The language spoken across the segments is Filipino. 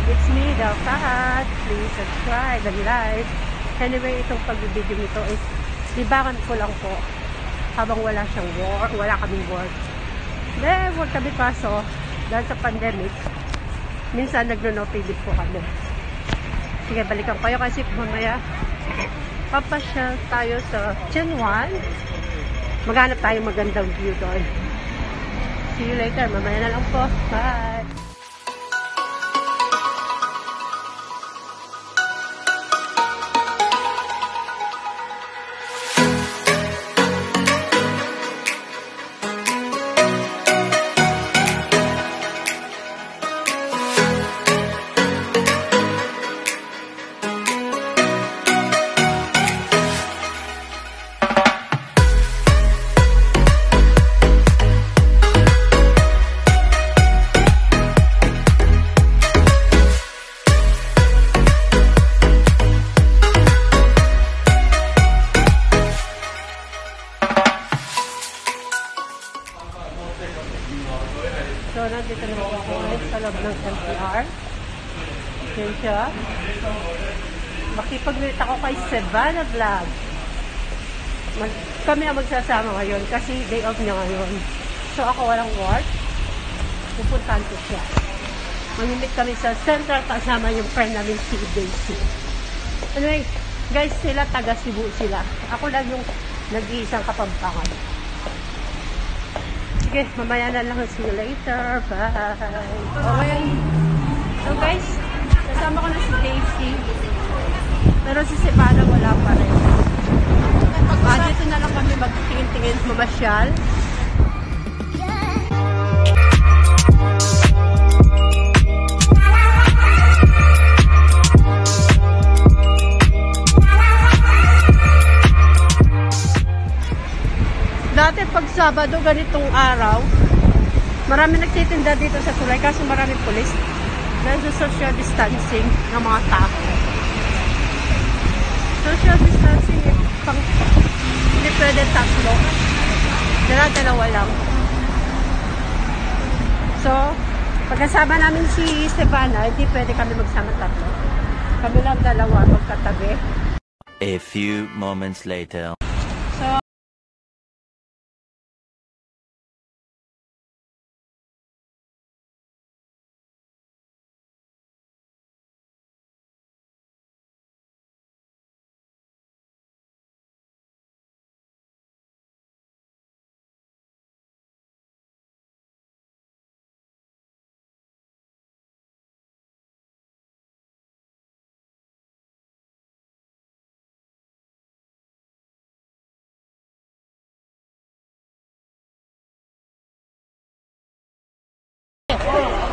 It's me, Del Cat. Please subscribe and like. Anyway, itong pag-video nito is libangan ko lang po habang wala siyang work, wala kaming work. Work kami kaso dahil sa pandemic, minsan nagno-no-pay-leave po kami. Sige, balikan ko kayo kasi mamaya papasyal tayo sa Chinwan. Maghanap tayo magandang view doon. See you later. Mamaya na lang po. Bye! So, nandito naman ako sa loob ng MTR. Yan siya. Makipag-meet ako kay Savannah Vlog. Kami ang magsasama ngayon kasi day off niya ngayon. So, ako walang work. Pupuntahan ko siya. Mag-meet kami sa Central kasama yung friend namin si Daisy. Anyway, guys, sila taga Cebu sila. Ako lang yung nag-iisang Kapampangan. Sige, mamaya na lang. See you later. Bye. Okay. So guys, kasama ko na si Daisy. Pero si Savannah wala pa rin. Dito na lang kami magtingin-tingin, mamasyal. Dati pag Sabado, ganitong araw, marami nagtitinda dito sa tulay kasi maraming pulis dahil sa social distancing ng mga tao. Social distancing, hindi pwede tatlo. Dalawa lang. So, pag nasama namin si Savannah, hindi pwede kami magsama tatlo. Kami lang dalawa magkatabi. A few moments later. So,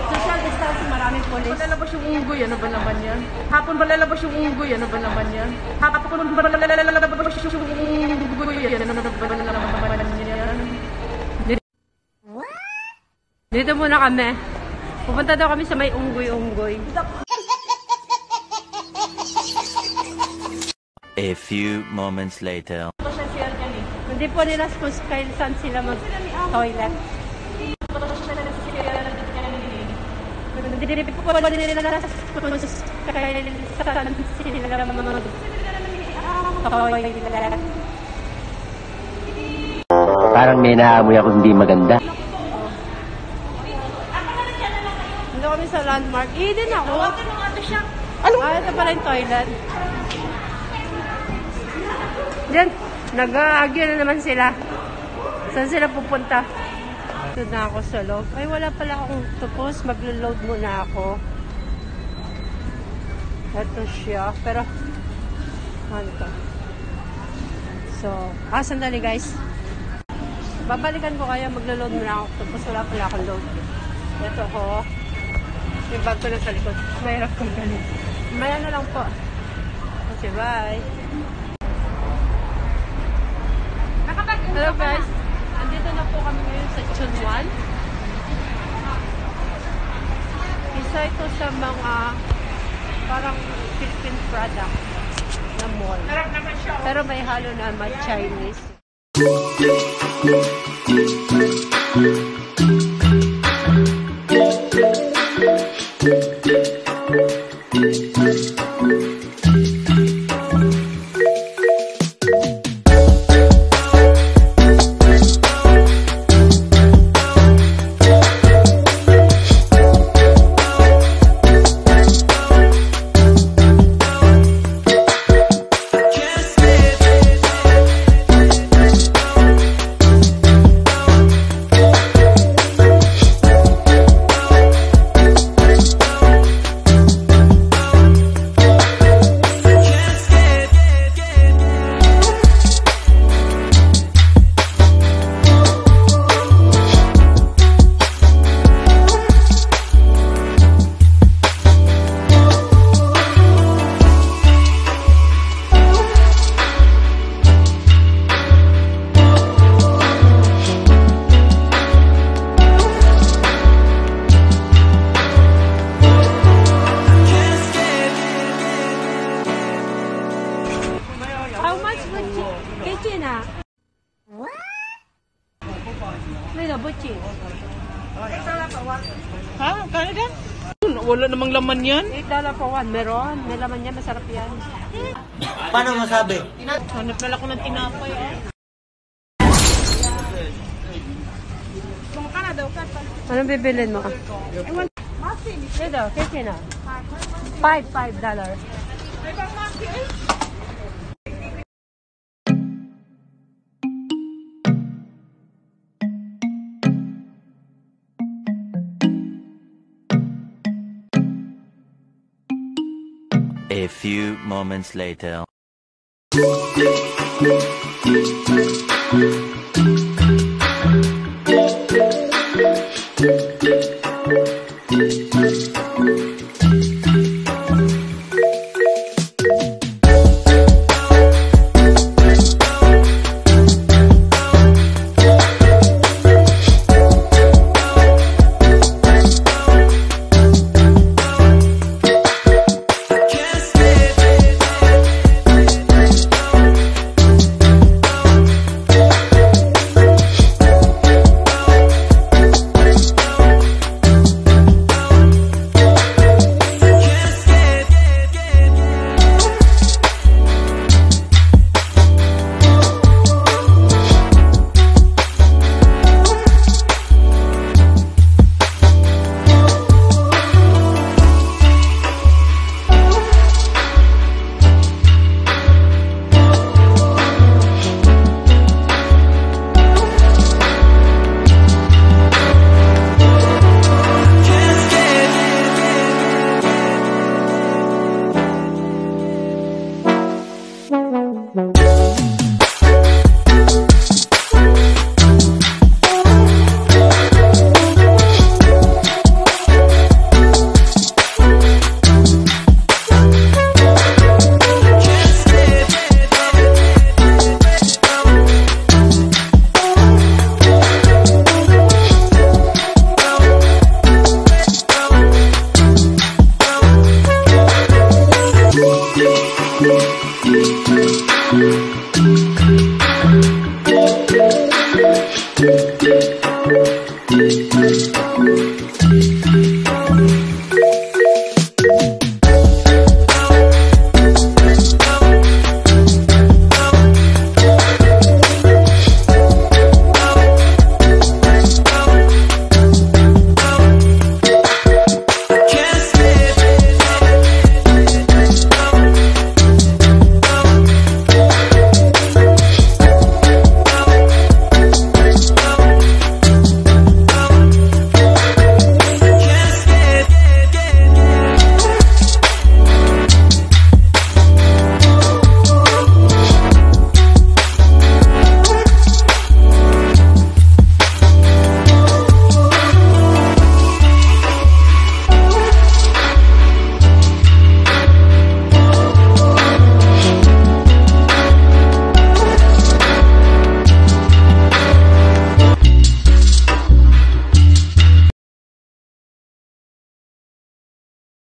social distancing, maraming pulis. Lalabas yung unggoy, ano ba naman yan? Hapon ba lalabas yung unggoy, ano ba naman yan? Hapon ba lalabas yung unggoy, ano ba naman yan? Dito muna kami. Pupunta daw kami sa may unggoy-unggoy. A few moments later. Hindi po nila suppose kayo saan sila mag-toilet. Hindi po nila suppose kayo saan sila mag-toilet. Parang may naamoy ako hindi maganda. Dito kami sa landmark. Din ako. Ano? Ito pala yung toilet. Diyan, nag-aagyo na naman sila. Saan sila pupunta? Ito na ako sa loob. Ay, wala pala akong tupos. Maglo-load muna ako. Ito siya. Pero, ano to? So, sandali guys. Babalikan ko kaya. Maglo-load muna ako. Tapos wala pala akong load. Ito ko. Yung bag ko na sa likod. Mahirap kong galing. Maya na lang po. Okay, bye. Hello guys. Andito na po kami ngayon sa Chunwan. Isa ito sa mga parang Philippine product na mall. Pero may halo naman Chinese. Wala namang laman yan. $8 for one. Meron. May laman yan. Masarap yan. Paano masabi? Hanap pala ko ng tinapay. Anong bibilin mo? Ito, kaya na. $5. A few moments later.